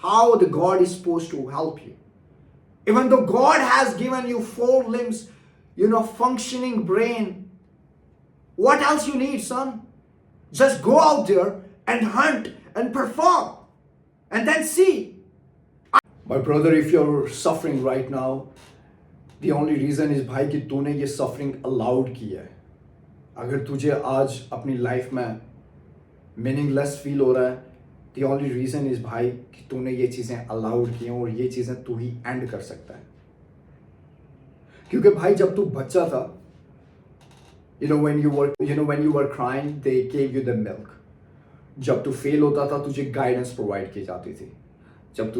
how the God is supposed to help you. Even though God has given you 4 limbs, functioning brain, what else you need, son? Just go out there and hunt and perform and then see. My brother, if you're suffering right now, the only reason is भाई कि तूने ये suffering allowed किया है. अगर तुझे आज अपनी लाइफ में मीनिंगलेस फील हो रहा है, the only reason is भाई कि तूने ये चीज़ें allowed की हैं और ये चीज़ें तू ही एंड कर सकता है. क्योंकि भाई जब तू बच्चा था, when you were crying, they gave you the milk. जब तू फेल होता था तुझे गाइडेंस प्रोवाइड की जाती थी. जब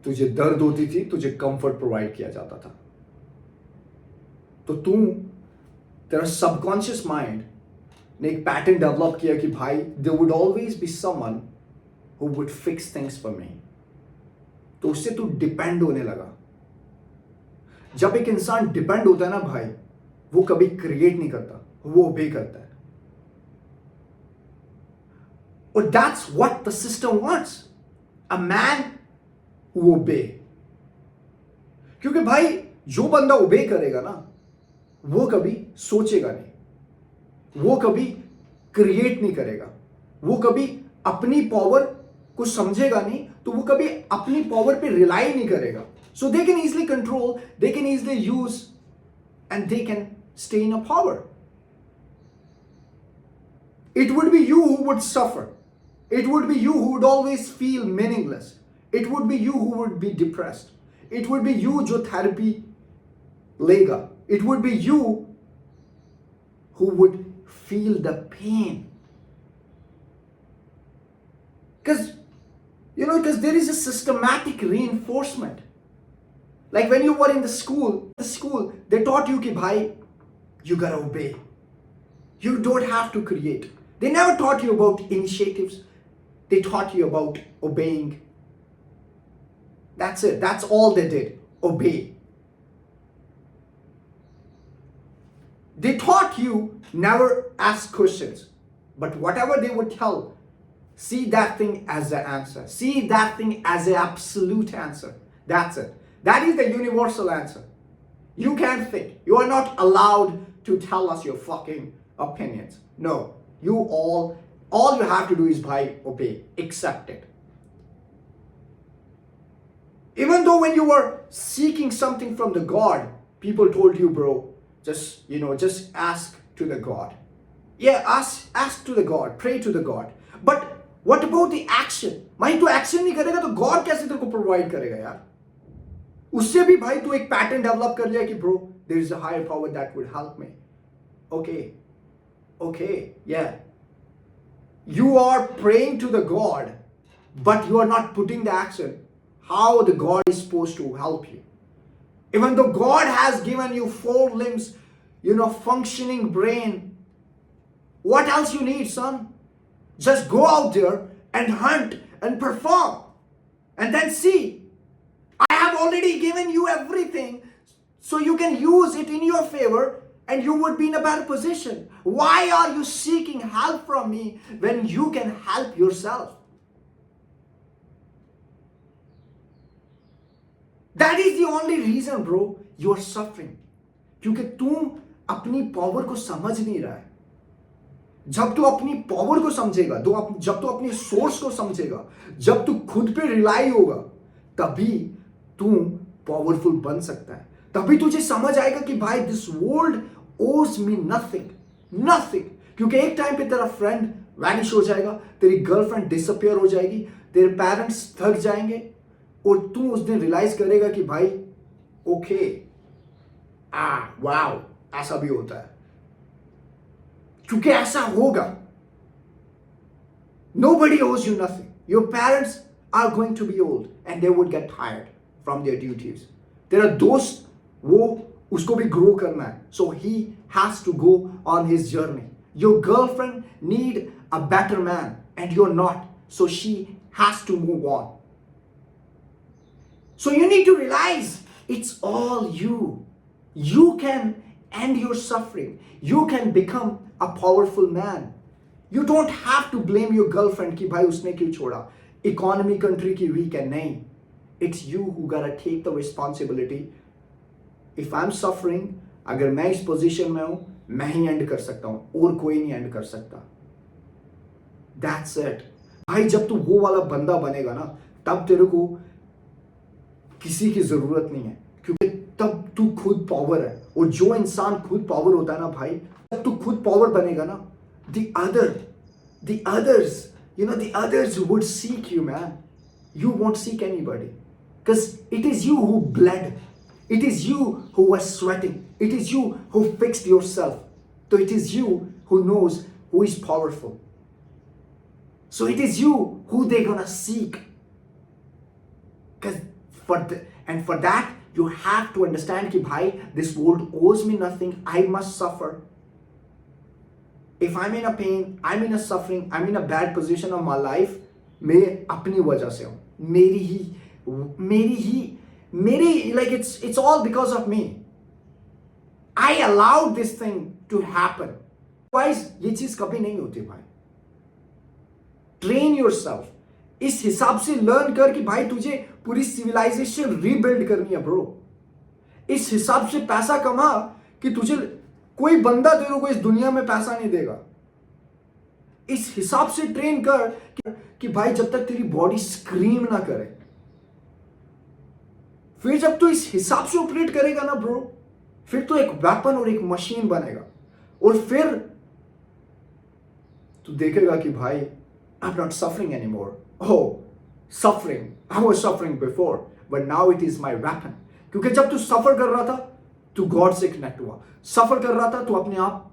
तुझे दर्द होती थी तुझे कंफर्ट प्रोवाइड किया जाता था. तो तेरा सबकॉन्शियस माइंड ने एक पैटर्न डेवलप किया कि भाई there would always be someone who would fix things for me. तो उससे तू डिपेंड होने लगा. जब एक इंसान डिपेंड होता है ना भाई, वो कभी क्रिएट नहीं करता, वो ओबे करता है. और that's what the system wants, a man who obey. क्योंकि भाई जो बंदा ओबे करेगा ना, वो कभी सोचेगा नहीं, वो कभी क्रिएट नहीं करेगा, वो कभी अपनी पावर को समझेगा नहीं, तो वो कभी अपनी पावर पे रिलाई नहीं करेगा. So they can easily control, they can easily use and they can stay in a power. It would be you who would suffer. It would be you who would always feel meaningless. It would be you who would be depressed. It would be you जो therapy लेगा. It would be you who would feel the pain. Because there is a systematic reinforcement. Like when you were in the school, they taught you कि भाई you gotta obey. You don't have to create. They never taught you about initiatives. They taught you about obeying. That's it. That's all they did. Obey. They taught you never ask questions. But whatever they would tell, see that thing as the answer. See that thing as the absolute answer. That's it. That is the universal answer. You can't think. You are not allowed to tell us your fucking opinions. No. All you have to do is obey. Accept it. Even though when you were seeking something from the God, people told you, bro, just ask to the God. Yeah, ask to the God. Pray to the God. But what about the action? भाई तू action नहीं करेगा तो God कैसे तेरे को provide करेगा यार? उससे भी भाई तू एक पैटर्न डेवलप कर लिया कि bro there is a higher power that would help me. Okay या you are praying to the god but you are not putting the action. How the god is supposed to help you? Even though god has given you 4 limbs, functioning brain, what else you need, son? Just go out there and hunt and perform and then see. I have already given you everything so you can use it in your favor and you would be in a better position. Why are you seeking help from me when you can help yourself? That is the only reason, bro, you are suffering. क्योंकि तुम अपनी power को समझ नहीं रहा है. जब तू अपनी पावर को समझेगा, जब तू अपनी सोर्स को समझेगा, जब तू खुद पे रिलाई होगा, तभी तू पावरफुल बन सकता है. तभी तुझे समझ आएगा कि भाई दिस वर्ल्ड ओज मी नथिंग. क्योंकि एक टाइम पे तेरा फ्रेंड वैनिश हो जाएगा, तेरी गर्लफ्रेंड डिसअपियर हो जाएगी, तेरे पेरेंट्स थक जाएंगे और तू उस दिन रियलाइज करेगा कि भाई ओके वाओ ऐसा भी होता है. क्योंकि ऐसा होगा. Nobody owes you nothing. Your parents are going to be old and they would get tired from their duties. तेरा दोस्त वो उसको भी ग्रो करना है, so he has to go on his journey. Your girlfriend need a better man and you're not, so she has to move on. So you need to realize it's all you. You can end your suffering. You can become a powerful man. You don't have to blame your girlfriend कि भाई उसने क्यों छोड़ा. Economy country की week है, नहीं. It's you who gotta take the responsibility. If I'm suffering, अगर मैं इस पोजीशन में हूं, मैं ही एंड कर सकता हूं और कोई नहीं एंड कर सकता. That's it. भाई जब तू वो वाला बंदा बनेगा ना, तब तेरे को किसी की जरूरत नहीं है, क्योंकि तब तू खुद पावर है. और जो इंसान खुद पावर होता है ना भाई, जब तू खुद पावर बनेगा ना, the others would seek you, man. You won't seek anybody, because it is you who bled, it is you who was sweating, it is you who fixed yourself. So it is you who knows who is powerful. So it is you who they gonna seek. Because for that you have to understand कि भाई, this world owes me nothing, I must suffer. If I'm in a pain, I'm in a suffering, I'm in a bad position of my life, मैं अपनी वजह से हूँ, मेरी like it's all because of me. I allowed this thing to happen. Otherwise ये चीज कभी नहीं होती भाई. Train yourself. इस हिसाब से लर्न कर कि भाई तुझे पूरी सिविलाइजेशन रीबिल्ड करनी है ब्रो. इस हिसाब से पैसा कमा कि तुझे कोई बंदा तेरे को इस दुनिया में पैसा नहीं देगा. इस हिसाब से ट्रेन कर कि भाई जब तक तेरी बॉडी स्क्रीम ना करे, फिर जब तू इस हिसाब से ऑपरेट करेगा ना ब्रो, फिर तो एक वेपन और एक मशीन बनेगा. और फिर तू देखेगा कि भाई I'm not suffering anymore. Oh, suffering. I was suffering before, but now it is my weapon. क्योंकि जब तू सफर कर रहा था, तू गॉड से कनेक्ट हुआ. सफर कर रहा था, तू अपने आप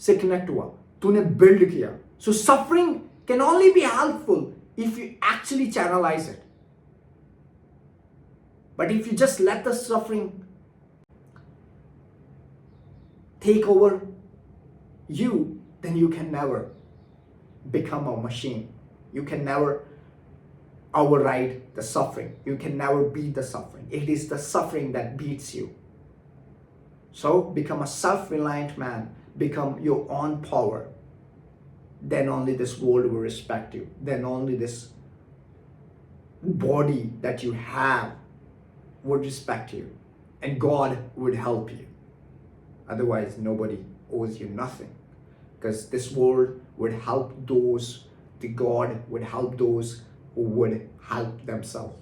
से कनेक्ट हुआ, तूने बिल्ड किया. So suffering can only be helpful if you actually channelize it. But if you just let the suffering take over you, then you can never become a machine. You can never override the suffering. You can never beat the suffering. It is the suffering that beats you. So become a self-reliant man. Become your own power. Then only this world will respect you. Then only this body that you have would respect you. And God would help you. Otherwise, nobody owes you nothing. Because this world would help those, the God would help those who would help themselves.